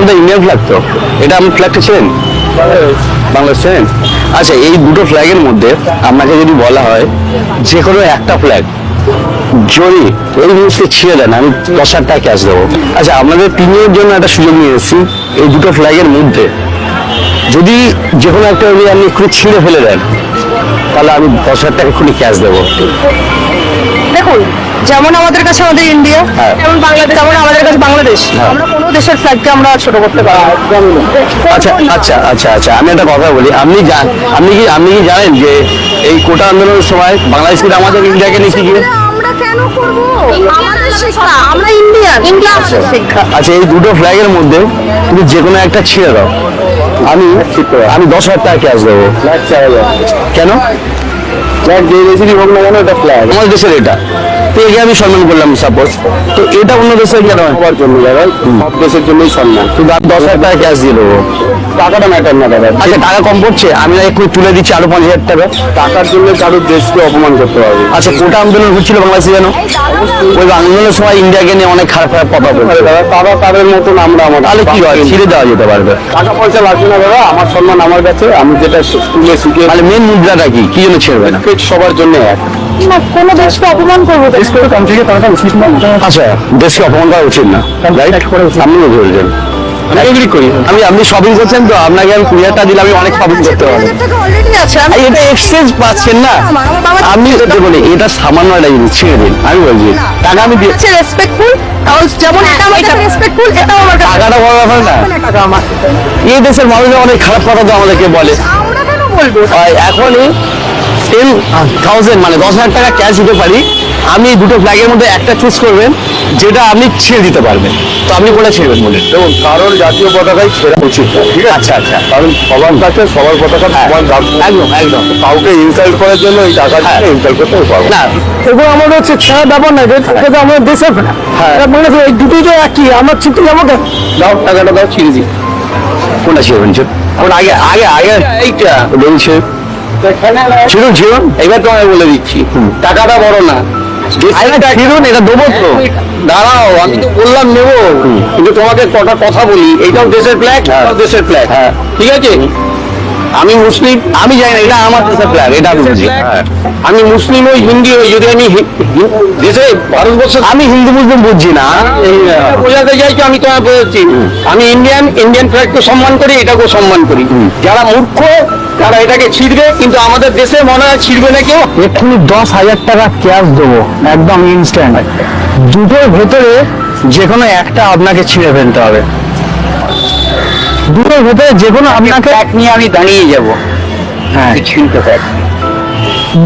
এটা Indian flag তো, এটা আপনি ফ্ল্যাগটা ছিলেন বাংলাদেশ ছিলেন। আচ্ছা, এই দুটো ফ্ল্যাগের মধ্যে আপনাকে যদি বলা হয় যে কোনো একটা ফ্ল্যাগ যদি এই মুহূর্তে ছিঁড়ে দেন, আমি 10,000 টাকা ক্যাশ দেবো। আচ্ছা, আপনাদের তিনের জন্য একটা সুযোগ নিয়ে এসেছি, এই দুটো ফ্ল্যাগের মধ্যে যদি যে কোনো একটা আপনি একটু ছিঁড়ে ফেলে দেন, তাহলে আমি 10,000 টাকা এক্ষুনি ক্যাশ দেবো। দেখুন, যেমন আমাদের কাছে আমাদের ইন্ডিয়া, যেমন বাংলাদেশ, যেমন আমাদের কাছে বাংলাদেশ, আমরা কোনো দেশের ফ্ল্যাগকে আমরা ছোট করতে পারবো না। আচ্ছা আচ্ছা আচ্ছা আচ্ছা, আমি একটা কথা বলি, আপনি কি জানেন যে এই কোটা আন্দোলনের সময় বাংলাদেশ কিন্তু আমাদের ইন্ডিয়াকে নিয়ে গিয়ে আমরা কেন করবো? আমাদের শিক্ষা, আমরা ইন্ডিয়ান, ইন্ডিয়ান শিক্ষা। আচ্ছা, এই দুটো ফ্ল্যাগের মধ্যে তুমি যে কোনো একটা ছিঁড়ে দাও, আমি 10,000 টাকা ক্যাশ দেবো। কেন? ফ্ল্যাগ যে দেশেরই হোক না কেন, এটা ফ্ল্যাগ আমাদের দেশের, এটা তো একে আমি সম্মান করলাম সাপোজ, তো এটা অন্য দেশের কেন হওয়ার জন্য সব দেশের জন্যই সম্মান, কিন্তু আমি 10,000 টাকা ক্যাশ দিয়ে দেবো। টাকাটা ম্যাটার না দাদা। আচ্ছা, টাকা কম পড়ছে, আমি না একটু তুলে দিচ্ছি আরো 5,000 টাকা। টাকার জন্য কারোর দেশকে অপমান করতে হবে। আচ্ছা, কোটা আন্দোলন হচ্ছিল বাংলাদেশে, জানো ওই আন্দোলনের সময় ইন্ডিয়াকে নিয়ে অনেক খারাপ খারাপ কথা বলছে দাদা, তারা তাদের মতন আমরা আমার, তাহলে কি হয়, ছিঁড়ে দেওয়া যেতে পারবে। টাকা পয়সা লাগবে না দাদা, আমার সম্মান আমার কাছে, আমি যেটা স্কুলে শিখে, মানে মেন মুদ্রাটা কি জন্য ছেড়বে না, সবার জন্য এক। কোনো দেশকে অপমান করবো, দেশকে কান্ট্রিকে করাটা উচিত না। আচ্ছা, দেশকে অপমান করা উচিত না, রাইট? আপনি বলছেন আমি এগ্রি করি। আপনি শপিং করছেন তো, আপনাকে আমি 20,000 টাকা দিলে আমি অনেক শপিং করতে পারবো। অলরেডি আছে, এটা এক্সচেঞ্জ পাচ্ছেন না, আপনি বলি এটা সামান্য একটা জিনিস, ছেড়ে দিন। আমি বলছি টাকা আমি দিয়েছি রেসপেক্টফুল, যেমন এটা আমার কাছে রেসপেক্টফুল, এটাও আমার কাছে। টাকাটা বড় ব্যাপার না, টাকা আমার। এই দেশের মানুষ অনেক খারাপ কথা তো আমাদেরকে বলে। আমরা কেন বলবো? এখনই 10,000 মানে 10,000 টাকা ক্যাশ দিতে পারি, আমি দুটো ফ্ল্যাগের মধ্যে একটা চুজ করবেন যেটা আপনি ছেড়ে দিতে পারবেন, তো আপনি কোনটা ছেড়বেন বলেন? দেখুন, কারোর জাতীয় পতাকাই ছেড়া উচিত না, ঠিক আছে? আচ্ছা আচ্ছা, কারণ সবার কাছে সবার পতাকা সমান দাম। একদম একদম, কাউকে ইনসাল্ট করার জন্য এই টাকাটা ইনসাল্ট করতে পারবো না। এগুলো আমাদের হচ্ছে ছেড়া ব্যাপার না, এটা আমাদের দেশের, মানে এই দুটোই তো একই, আমার ছিটতে যাবো কেন? দাও টাকাটা, দাও, ছিঁড়ে দিই। কোনটা ছিড়বেন? আগে আগে আগে এইটা বলছে ছিড়ুন ছিড়ুন, এবার তোমায় বলে দিচ্ছি, টাকাটা বড় না, ছিড়ুন, এটা দেবো তো। দাঁড়াও, আমি তো বললাম নেবো, কিন্তু তোমাকে কটা কথা বলি, এইটাও দেশের ফ্ল্যাগ, এটাও দেশের ফ্ল্যাগ, ঠিক আছে? আমি মুসলিম, আমি জানি না, এটা আমার দেশের ফ্ল্যাগ, এটা আমি বুঝি। আমি মুসলিম হই, হিন্দি হই, যদি আমি দেশে ভারতবর্ষ, আমি হিন্দু মুসলিম বুঝছি না, বোঝাতে চাইছি, আমি তোমায় বোঝাচ্ছি, আমি ইন্ডিয়ান ফ্ল্যাগকে সম্মান করি, এটাকেও সম্মান করি। যারা মূর্খ তারা এটাকে ছিঁড়বে, কিন্তু আমাদের দেশে মনে হয় ছিঁড়বে না কেউ। এক্ষুনি 10,000 টাকা ক্যাশ দেবো, একদম ইনস্ট্যান্ট। দুটোর ভেতরে যে কোনো একটা আপনাকে ছিঁড়ে ফেলতে হবে, দুটোর ভেতরে যে কোনো আপনাকে এক নিয়ে আমি দাঁড়িয়ে যাব। হ্যাঁ, ছিঁড়তে পারি,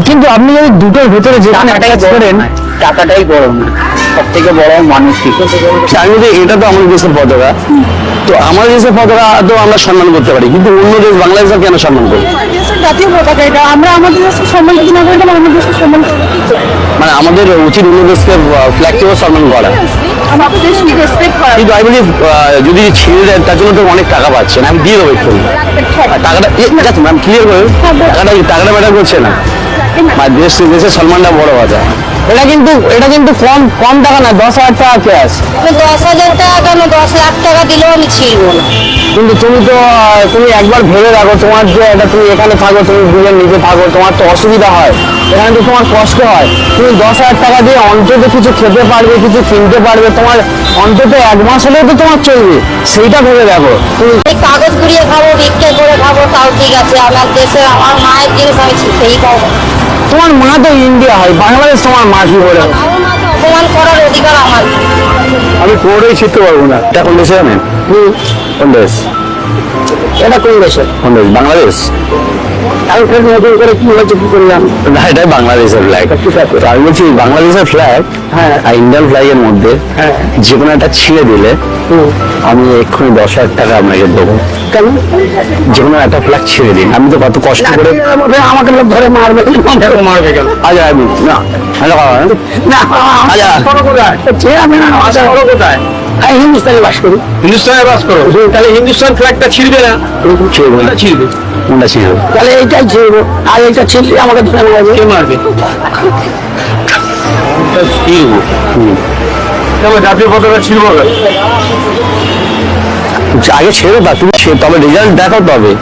কিন্তু আপনি যদি দুটোর ভেতরে যে কোনো একটা করেন, টাকাটাই বড় না, সব থেকে বড় মানুষই। আমি যদি, এটা তো আমাদের দেশের পতাকা, তো আমাদের দেশের পতাকা তো আমরা সম্মান করতে পারি, কিন্তু অন্য দেশ বাংলাদেশে কেন সম্মান করি? জাতীয় পতাকা, এটা আমরা আমাদের দেশের সম্মান যদি না করি, আমাদের দেশের সম্মান মানে আমাদের উচিত অন্য দেশকে ফ্ল্যাগকেও সম্মান করা, আমাদের দেশকে রেসপেক্ট করা। কিন্তু আমি বলি যদি ছেড়ে দেন, তার জন্য তো অনেক টাকা পাচ্ছেন, আমি দিয়ে দেবো একটু টাকাটা, ম্যাম ক্লিয়ার করে, টাকাটা ম্যাটার করছে না, দেশের সম্মানটা বড় কথা। এটা কিন্তু কম টাকা না, 10,000 টাকা ক্যাশ। 10,000 টাকা কেন, 10 লাখ টাকা দিলেও আমি ছিড়বো না। কিন্তু তুমি একবার ভেবে রাখো, তোমার যে এটা, তুমি এখানে থাকো, তুমি দুজন নিজে থাকো, তোমার তো অসুবিধা হয়, এখানে তো তোমার কষ্ট হয়, তুমি 10,000 টাকা দিয়ে অন্তত কিছু খেতে পারবে, কিছু কিনতে পারবে, তোমার অন্তত 1 মাস হলেও তো তোমার চলবে, সেইটা ভেবে দেখো। তুমি এই কাগজ কুড়িয়ে খাবো, ভিক্ষে করে খাবো, তাও ঠিক আছে, আমার দেশে আমার মায়ের জিনিস আমি ছিঁড়তেই পাবো। তোমার মা তো ইন্ডিয়া হয়, বাংলাদেশ তোমার মা কি করে? আমার মাকে অপমান করার অধিকার আমার। আমি কোনোটাই শিখতে পারবো না। এটা কোন দেশে জানেন? কোন দেশ এটা? কোন দেশে? কোন দেশ? বাংলাদেশ। নতুন করে কি হচ্ছে, কি করলাম না, এটাই বাংলাদেশের ফ্ল্যাগ। আমি বলছি বাংলাদেশের ফ্ল্যাগ, হ্যাঁ, আর ইন্ডিয়ান ফ্ল্যাগের মধ্যে যে কোনো একটা ছিঁড়ে দিলে আমি এক্ষুনি 10,000 টাকা আপনাকে দেবো। কেন? যে কোনো একটা ফ্ল্যাগ ছিঁড়ে দিন, আমি তো কত কষ্ট করে, আমাকে লোক ধরে মারবে কেন? আচ্ছা, আমি না, কোথায় হিন্দুস্তানে বাস করি, হিন্দুস্তানে বাস করো, তাহলে হিন্দুস্তান ফ্ল্যাগটা ছিঁড়বে না, ছিঁড়বে না, ছিঁড়বে, কোনটা ছিঁড়বে? তাহলে এইটাই ছিঁড়বো, আর এইটা ছিঁড়লে আমাকে ধরে মারবে। কে মারবে? ছিঁড়বো, জাতীয় পতাকা ছিঁড়বো। আগে ছেড়ে দাও, তুমি তবে রেজাল্ট দেখো তবে।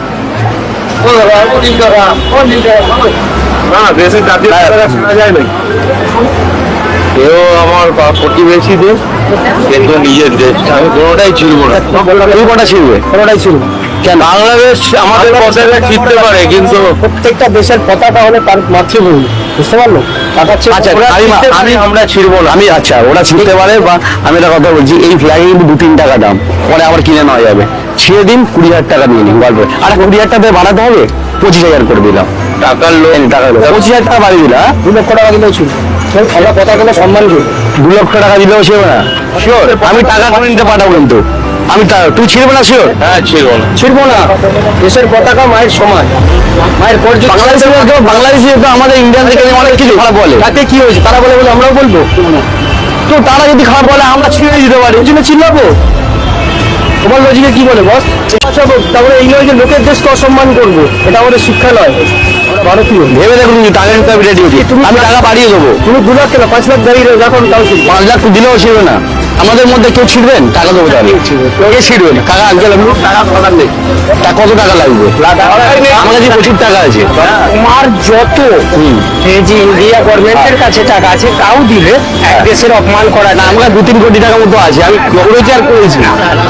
না দেশের জাতীয় পতাকা ছেড়া যায় না। এও আমার প্রতিবেশী দেশ, কিন্তু নিজের দেশ আমি কোনোটাই ছিড়ব না। তুমি কোনটা ছিড়বে? কোনোটাই ছিড়ব কেন? বাংলাদেশ আমাদের পতাকা ছিড়তে পারে, কিন্তু প্রত্যেকটা দেশের পতাকা হলে তার মাতৃভূমি, বুঝতে পারলো? আচ্ছা আমরা ছিড়বো না। আমি আচ্ছা ওরা ছিড়তে পারে, বা আমি একটা কথা বলছি, এই ফ্ল্যাগে কিন্তু 2-3 টাকা দাম, পরে আবার কিনে নেওয়া যাবে। ছিঁড়ে দিন 20,000 টাকা নিয়ে নিন গল্প। আর 20,000 টাকা বাড়াতে হবে, 25,000 করে দিলাম। টাকার লোন, টাকা 25,000 টাকা বাড়িয়ে দিলা। 2 লক্ষ টাকা দিলেও ছিল, আমরা পতাকাগুলো সম্মান করি। 2 লক্ষ টাকা দিলেও ছিল না। শিওর আমি টাকা করে নিতে পাঠাবো, কিন্তু আমি তুই ছিড়বে না? শিওর? হ্যাঁ ছিড়বো না। ছিড়বো না। দেশের পতাকা মায়ের সমান, মায়ের পর্যন্ত। বাংলাদেশে তো আমাদের ইন্ডিয়ান থেকে অনেক কিছু খারাপ বলে, তাতে কি হয়েছে? তারা বলে বলে আমরাও বলবো। তো তারা যদি খারাপ বলে আমরা ছিঁড়ে দিতে পারি, ওই জন্য চিল্লাবো। তোমার লজিকে কি বলে বস? তারপরে এই নয় যে লোকের দেশকে অসম্মান করবো, এটা আমাদের শিক্ষা নয়। আমরা ভারতীয়। ভেবে দেখুন, টাকা নিতে হবে রেডি। আমি টাকা বাড়িয়ে দেবো। তুমি 2 লাখ কেন 5 লাখ দাঁড়িয়ে যখন তাও 5 লাখ দিলেও ছিড়বে না। আমাদের মধ্যে কেউ ছিড়বেন? টাকা দেবো তাহলে। কে ছিড়বেন? টাকা আনতে লাগবে, টাকা পাঠান নেই। তা কত টাকা লাগবে? আমার কাছে প্রচুর টাকা আছে। তোমার যত এই যে ইন্ডিয়া গভর্নমেন্টের কাছে টাকা আছে, তাও দিলে এক দেশের অপমান করা না। আমরা 2-3 কোটি টাকা মতো আছে, আমি রোজগার করেছি।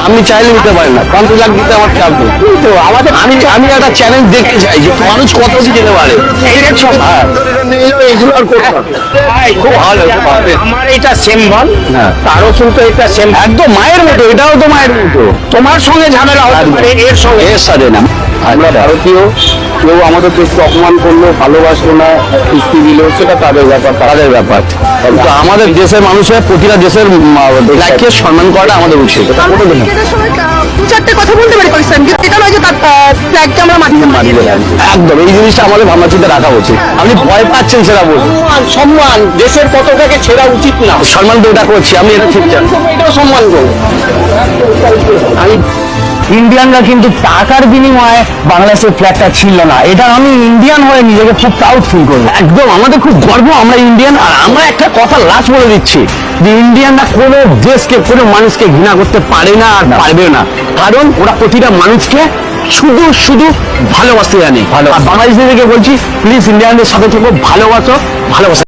আপনি চাইলে নিতে পারেন না, 50 লাখ দিতে আমার চাপ নেই। তো আমাদের আমি একটা চ্যালেঞ্জ দেখতে চাই যে মানুষ কত কি যেতে পারে। এইগুলো আর করতে হবে। খুব ভালো, খুব ভালো। আমার এটা সেম বল, হ্যাঁ। তারও কিন্তু এটা সেম। একদম মায়ের মতো, এটাও তো মায়ের মতো। তোমার সঙ্গে ঝামেলা হতে পারে, এর সঙ্গে এর সাথে না। আমরা ভারতীয়, কেউ আমাদের দেশকে অপমান করলো, ভালোবাসলো না, কিস্তি দিল, সেটা তাদের ব্যাপার। তাদের ব্যাপার, কিন্তু আমাদের দেশের মানুষের প্রতিটা দেশের ফ্ল্যাগকে সম্মান করাটা আমাদের উচিত। নিজেদের সময় 2-4টে কথা বলতে পারি পাকিস্তান, কিন্তু এটা নয় যে তার ফ্ল্যাগকে আমরা মাটিতে মারিয়ে দিলাম। একদম এই জিনিসটা আমাদের ভাবনা চিন্তা রাখা উচিত। আপনি ভয় পাচ্ছেন সেটা বলুন। সম্মান, দেশের পতাকাকে ছেড়া উচিত না। সম্মান তো এটা করছি আমি, এটা ঠিক জানি। এটাও সম্মান করবো। আমি ইন্ডিয়ানরা কিন্তু টাকার বিনিময়ে বাংলাদেশের ফ্ল্যাগটা ছিল না, এটা আমি ইন্ডিয়ান হয়ে নিজেকে খুব প্রাউড ফিল করবো। একদম আমাদের খুব গর্ব, আমরা ইন্ডিয়ান। আর আমরা একটা কথা লাস্ট বলে দিচ্ছি যে ইন্ডিয়ানরা কোনো দেশকে, কোনো মানুষকে ঘৃণা করতে পারে না আর পারবে না, কারণ ওরা প্রতিটা মানুষকে শুধু শুধু ভালোবাসতে জানে। আর বাংলাদেশিদেরকে বলছি, প্লিজ ইন্ডিয়ানদের সাথে থেকো, ভালোবাসো, ভালোবাসা।